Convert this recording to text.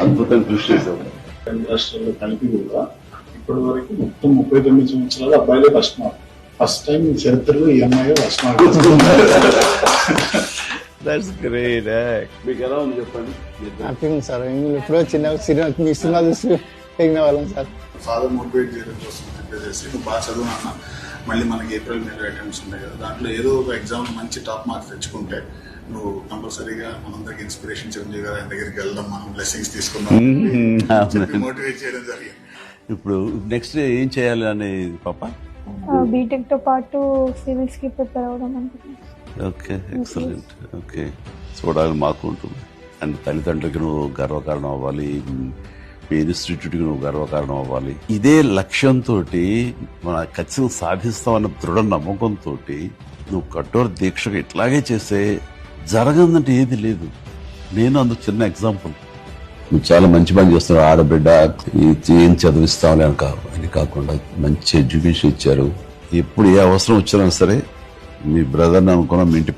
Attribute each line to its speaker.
Speaker 1: అద్భుతం కృషి చేశారు.
Speaker 2: రెండు రాష్ట్రాల్లో కలిపి కూడా ఇప్పటి వరకు మొత్తం 39 సంవత్సరాలు అబ్బాయిలే ఫస్ట్ టైం చరిత్రలో ఈ అమ్మాయి ఫస్ట్
Speaker 3: That's great.
Speaker 1: మీకు ఎలా ఉంది చెప్పండి.
Speaker 4: హ్యాపీగా సార్ ఎప్పుడో మీ సినిమా చూసి పెరిగిన వాళ్ళం సార్.
Speaker 2: ఫాదర్ మోటివేట్ చేయడం కోసం చెప్పేసి నువ్వు బాగా చదువు అన్న, మళ్ళీ మనకి ఏప్రిల్ మే అటెంప్ట్స్ ఉంటాయి కదా, దాంట్లో ఏదో ఒక ఎగ్జామ్ మంచి టాప్ మార్క్స్ తెచ్చుకుంటే నువ్వు కంపల్సరీగా మనందరికి ఇన్స్పిరేషన్ చిరంజీవి గారు ఆయన దగ్గరికి వెళ్దాం, మనం బ్లెస్సింగ్స్ తీసుకుందాం మోటివేట్ చేయడం జరిగింది.
Speaker 3: ఇప్పుడు నెక్స్ట్ ఏం చేయాలి అనేది పాప?
Speaker 5: బీటెక్ తో పాటు సివిల్స్ కి ప్రిపేర్ అవ్వడం అనుకుంటున్నాను.
Speaker 3: Okay, excellent. ఓకే, చూడాలని మాకు ఉంటుంది. అండ్ తల్లిదండ్రులకి నువ్వు గర్వకారణం అవ్వాలి, మీ ఇన్స్టిట్యూట్కి నువ్వు గర్వకారణం అవ్వాలి. ఇదే లక్ష్యంతో మన ఖచ్చితంగా సాధిస్తామన్న దృఢ నమ్మకంతో నువ్వు కఠోర దీక్షగా ఇట్లాగే చేస్తే జరగదంటే ఏది లేదు. నేను అందుకు చిన్న ఎగ్జాంపుల్. నువ్వు చాలా మంచి పని చేస్తున్నావు. ఆడబిడ్డ ఏం చదివిస్తామని అని కాకుండా మంచి ఎడ్యుకేషన్ ఇచ్చారు. ఎప్పుడు ఏ అవసరం వచ్చినా సరే మీ బ్రదర్ని అనుకున్నా, మీ ఇంటి